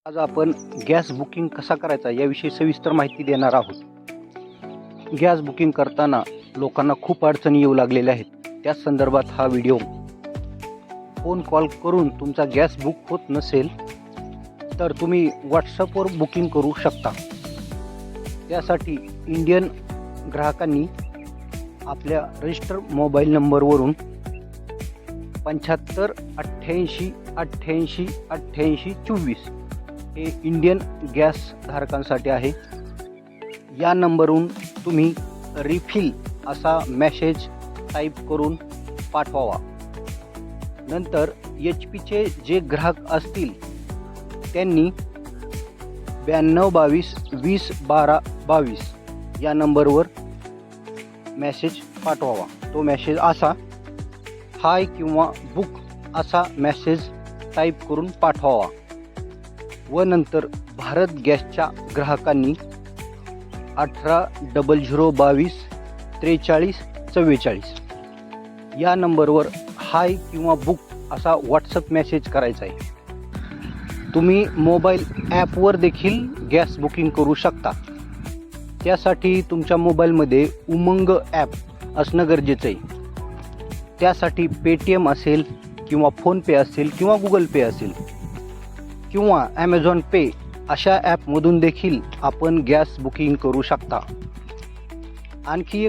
आज आपण gas booking कसा करायचा याविषयी सविस्तर माहिती देणार आहोत. गॅस बुकिंग करताना लोकांना खूप अडचणी येऊ लागलेल्या आहेत. त्याच संदर्भात हा व्हिडिओ. फोन कॉल करून तुमचा गॅस बुक होत नसेल तर तुम्ही व्हॉट्सअपवर बुकिंग करू शकता. त्यासाठी इंडियन ग्राहकांनी आपल्या रजिस्टर मोबाईल नंबरवरून 75 88 88 88 24 हे इंडियन गॅस धारकांसाठी आहे. या नंबरवरून तुम्ही रिफिल असा मेसेज टाईप करून पाठवावा. नंतर HP जे ग्राहक असतील त्यांनी 92 22 20 12 22 या नंबरवर मेसेज पाठवावा. तो मेसेज असा हाय किंवा बुक असा मेसेज टाईप करून पाठवावा. व नंतर भारत गॅसच्या ग्राहकांनी 18 00 22 43 44 या नंबरवर हाय किंवा बुक असा व्हॉट्सअप मेसेज करायचा आहे. तुम्ही मोबाईल ॲपवर देखील गॅस बुकिंग करू शकता. त्यासाठी तुमच्या मोबाईलमध्ये उमंग ॲप असणं गरजेचं आहे. त्यासाठी पेटीएम असेल किंवा फोनपे असेल किंवा गुगल पे असेल किंवा ॲमेझॉन पे अशा ॲपमधून देखील आपण गॅस बुकिंग करू शकता. आणखी एक